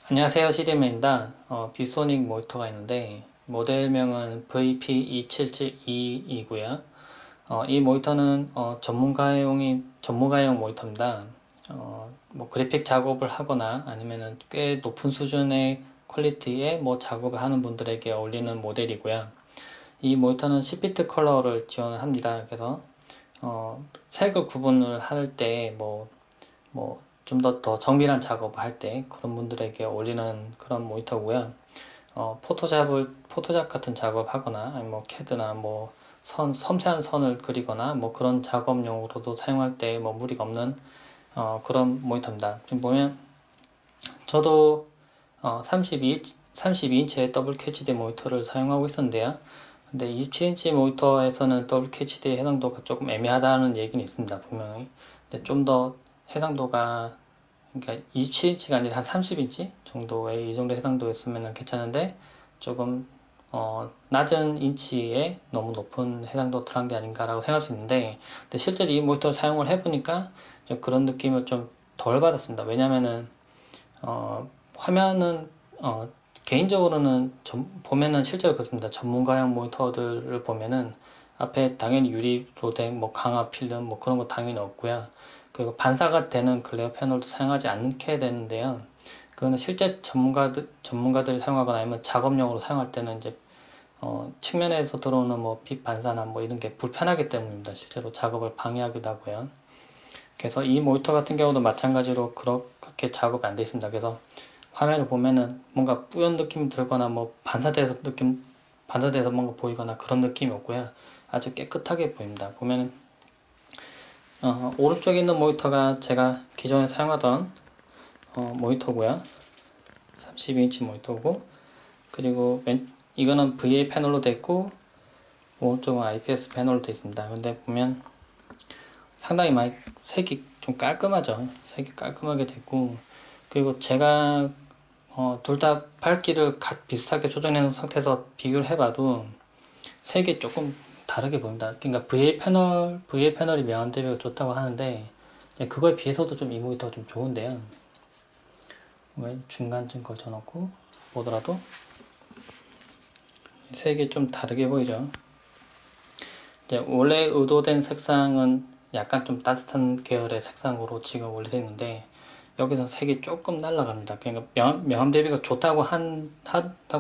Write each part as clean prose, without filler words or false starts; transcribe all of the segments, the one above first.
안녕하세요, 시리맨입니다. 비소닉 모니터가 있는데 모델명은 VP2772이고요. 이 모니터는 전문가용 모니터입니다. 뭐 그래픽 작업을 하거나 아니면은 꽤 높은 수준의 퀄리티의 뭐 작업을 하는 분들에게 어울리는 모델이고요. 이 모니터는 10비트 컬러를 지원을 합니다. 그래서 색을 구분을 할 때 좀 더 정밀한 작업을 할 때 그런 분들에게 어울리는 그런 모니터고요. 포토샵 같은 작업을 하거나, 아니면 뭐 캐드나 뭐 섬세한 선을 그리거나 뭐 그런 작업용으로도 사용할 때 뭐 무리가 없는 그런 모니터입니다. 지금 보면 저도 32인치의 더블 QHD 모니터를 사용하고 있었는데요. 근데 27인치 모니터에서는 더블 QHD 해상도가 조금 애매하다는 얘기는 있습니다, 분명히. 근데 좀 더 해상도가, 그러니까 27인치가 아니라 한 30인치 정도의 이 정도 해상도였으면 괜찮은데, 조금 낮은 인치에 너무 높은 해상도 들어간 게 아닌가라고 생각할 수 있는데, 근데 실제로 이 모니터를 사용을 해보니까 좀 그런 느낌을 좀 덜 받았습니다. 왜냐면은 화면은 개인적으로는 보면은 실제로 그렇습니다. 전문가용 모니터들을 보면은 앞에 당연히 유리로 된 뭐 강화 필름 뭐 그런 거 당연히 없고요. 그리고 반사가 되는 글레어 패널도 사용하지 않게 되는데요. 그거는 실제 전문가들이 사용하거나 아니면 작업용으로 사용할 때는 이제 측면에서 들어오는 뭐 빛 반사나 뭐 이런 게 불편하기 때문입니다. 실제로 작업을 방해하기도 하고요. 그래서 이 모니터 같은 경우도 마찬가지로 그렇게 작업이 안 되어 있습니다. 그래서 화면을 보면은 뭔가 뿌연 느낌이 들거나 뭐 반사돼서 뭔가 보이거나 그런 느낌이 없고요. 아주 깨끗하게 보입니다. 보면은 오른쪽에 있는 모니터가 제가 기존에 사용하던 모니터고요. 32인치 모니터고, 그리고 이거는 VA 패널로 되어 있고, 오른쪽은 IPS 패널로 되어 있습니다. 근데 보면 상당히 많이 색이 좀 깔끔하죠. 색이 깔끔하게 됐고, 그리고 제가 둘 다 밝기를 비슷하게 조정해 놓은 상태에서 비교를 해봐도 색이 조금 다르게 보입니다. 그러니까 VA 패널이 명암 대비가 좋다고 하는데, 그거에 비해서도 좀 이 모니터가 좀 좋은데요. 중간쯤 걸쳐놓고 보더라도 색이 좀 다르게 보이죠. 이제 원래 의도된 색상은 약간 좀 따뜻한 계열의 색상으로 지금 원래 있는데, 여기서 색이 조금 날아갑니다. 그러니까 명암 대비가 좋다고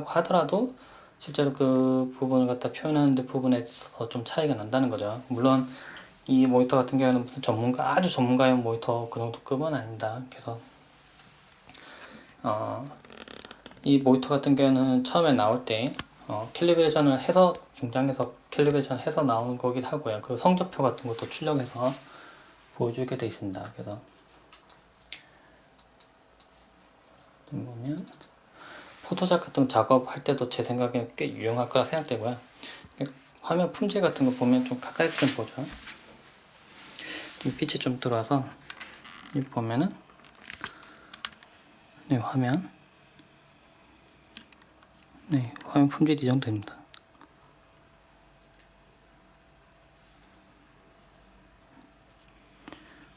하더라도 실제로 그 부분을 갖다 표현하는 부분에서 좀 차이가 난다는 거죠. 물론 이 모니터 같은 경우는 무슨 아주 전문가용 모니터 그 정도급은 아닙니다. 그래서 이 모니터 같은 경우는 처음에 나올 때 캘리브레이션을 해서 공장에서 캘리브레이션 해서 나오는 거긴 하고요. 그 성적표 같은 것도 출력해서 보여주게 되어 있습니다. 그래서 좀 보면 포토샵 같은 작업할 때도 제 생각에는 꽤 유용할 거라 생각되고요. 화면 품질 같은 거 보면 좀 가까이서 좀 보죠. 좀 빛이 좀 들어와서 이 보면은 화면 화면 품질이 이 정도입니다.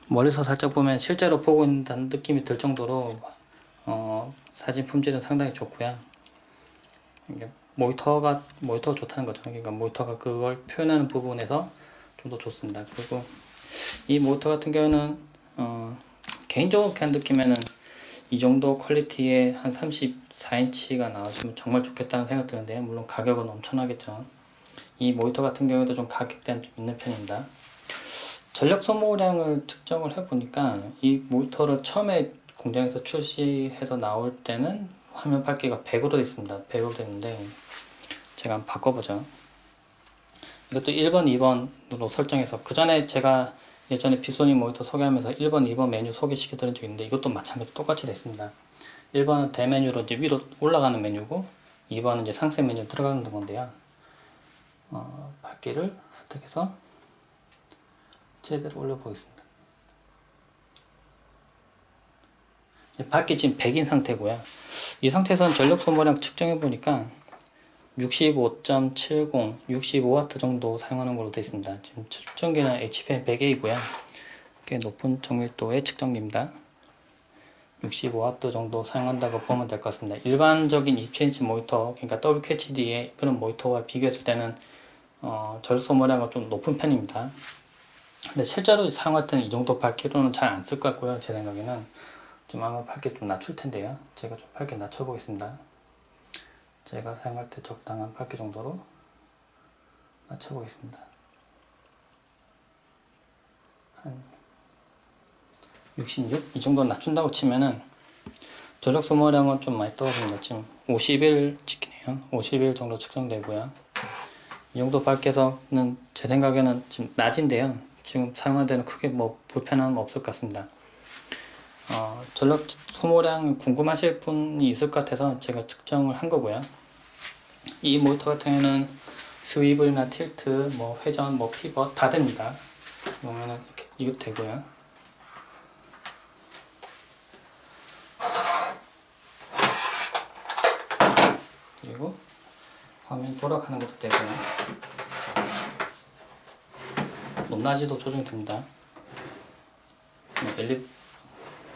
멀리서 살짝 보면 실제로 보고 있다는 느낌이 들 정도로 사진 품질은 상당히 좋고요. 이게 모니터가 좋다는 거죠. 그러니까 모니터가 그걸 표현하는 부분에서 좀 더 좋습니다. 그리고 이 모니터 같은 경우는 개인적으로 그냥 느끼면은 이 정도 퀄리티의 한 34인치가 나왔으면 정말 좋겠다는 생각 드는데요. 물론 가격은 엄청나겠죠. 이 모니터 같은 경우도 좀 가격대는 좀 있는 편입니다. 전력 소모량을 측정을 해보니까 이 모니터를 처음에 공장에서 출시해서 나올 때는 화면 밝기가 100으로 되어 있습니다. 100으로 되는데 제가 한번 바꿔보죠. 이것도 1번, 2번으로 설정해서, 그 전에 제가 예전에 비소니 모니터 소개하면서 1번, 2번 메뉴 소개시켜 드린 적이 있는데, 이것도 마찬가지로 똑같이 됐습니다. 1번은 대메뉴로 이제 위로 올라가는 메뉴고, 2번은 이제 상세 메뉴 들어가는 건데요. 밝기를 선택해서 제대로 올려보겠습니다. 밝기 지금 100인 상태고요. 이 상태에서는 전력 소모량 측정해 보니까 65.70, 65W 정도 사용하는 걸로 되어 있습니다. 지금 측정기는 HP100A이고요. 꽤 높은 정밀도의 측정기입니다. 65W 정도 사용한다고 보면 될 것 같습니다. 일반적인 27인치 모니터, 그러니까 WQHD의 그런 모니터와 비교했을 때는 전력 소모량은 좀 높은 편입니다. 근데 실제로 사용할 때는 이 정도 밝기로는 잘 안 쓸 것 같고요. 제 생각에는 좀 아마 밝기 좀 낮출 텐데요. 제가 좀 밝기 낮춰 보겠습니다. 제가 사용할 때 적당한 밝기 정도로 낮춰 보겠습니다. 한 66? 이 정도 낮춘다고 치면은 전력 소모량은 좀 많이 떨어집니다. 지금 51 찍히네요. 51 정도 측정되고요. 이 정도 밝기에서는 제 생각에는 지금 낮인데요. 지금 사용할 때는 크게 뭐 불편함은 없을 것 같습니다. 전력 소모량 궁금하실 분이 있을 것 같아서 제가 측정을 한 거고요. 이 모니터 같은 경우는 스위블이나 틸트, 뭐 회전, 뭐 피벗 다 됩니다. 보면은 이렇게 이것도 되고요. 그리고 화면 돌아가는 것도 되고요. 높낮이도 조정됩니다.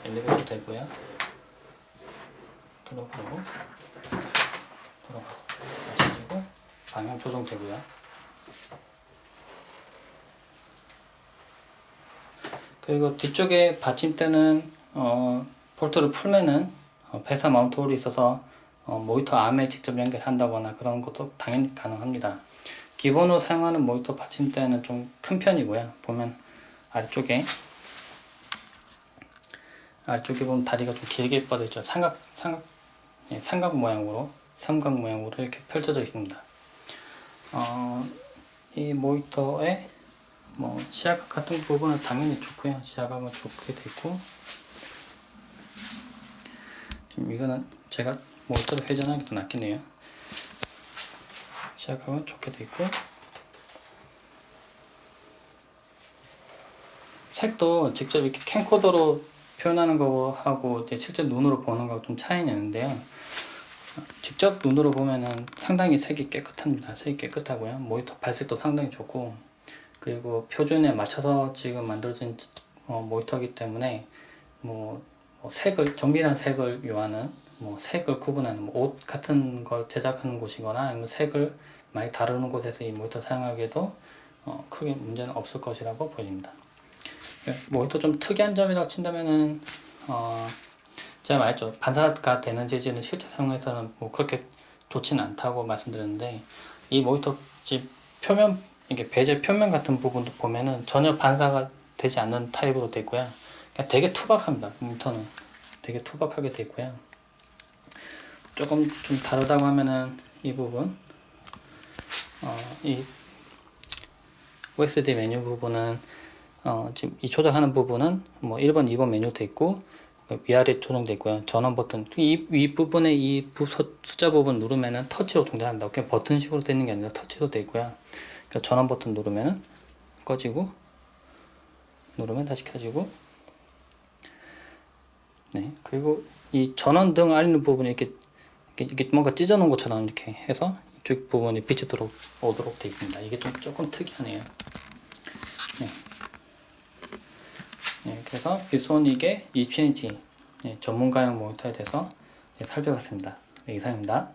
엘리베이터 되고요. 들어가고 맞춰지고 방향 조정되고요. 그리고 뒤쪽에 받침대는 볼트를 풀면은 배사 마운트 홀이 있어서 모니터 암에 직접 연결한다거나 그런 것도 당연히 가능합니다. 기본으로 사용하는 모니터 받침대는 좀 큰 편이고요. 보면 아래쪽에 보면 다리가 좀 길게 뻗어 있죠. 삼각 모양으로 이렇게 펼쳐져 있습니다. 이 모니터의 뭐 시야각 같은 부분은 당연히 좋고요. 시야각은 좋게 돼 있고, 지금 이거는 제가 모니터를 회전하기 더 낫겠네요. 시야각은 좋게 돼 있고, 색도 직접 이렇게 캠코더로 표현하는 거하고 이제 실제 눈으로 보는 거하고 좀 차이는 있는데요. 직접 눈으로 보면은 상당히 색이 깨끗합니다. 색이 깨끗하고요. 모니터 발색도 상당히 좋고, 그리고 표준에 맞춰서 지금 만들어진 모니터이기 때문에 색을 정밀한 색을 요하는 색을 구분하는 옷 같은 걸 제작하는 곳이거나 아니면 색을 많이 다루는 곳에서 이 모니터 사용하기에도 크게 문제는 없을 것이라고 보입니다. 모니터 좀 특이한 점이라고 친다면은 제가 말했죠. 반사가 되는 재질은 실제 사용해서는 뭐 그렇게 좋지는 않다고 말씀드렸는데, 이 모니터 집 표면, 이게 베젤 표면 같은 부분도 보면은 전혀 반사가 되지 않는 타입으로 되어 있고요. 그냥 되게 투박합니다. 모니터는 되게 투박하게 되어 있고요. 조금 좀 다르다고 하면은 이 부분, 이 OSD 메뉴 부분은 지금 이 조작하는 부분은 뭐 1번, 2번 메뉴 돼 있고, 위아래 조정돼 있고요. 전원 버튼 이 윗부분에 이 숫자 부분 누르면은 터치로 동작한다. 그냥 버튼식으로 되는 게 아니라 터치로 돼 있고요. 그러니까 전원 버튼 누르면은 꺼지고, 누르면 다시 켜지고. 네, 그리고 이 전원등 알리는 부분이 이렇게 뭔가 찢어 놓은 것처럼 이렇게 해서 이쪽 부분이 빛이 들어오도록 되어 있습니다. 이게 조금 특이하네요. 네. 네, 그래서 비소닉의 27인치 전문가용 모니터에 대해서 살펴봤습니다. 네, 이상입니다.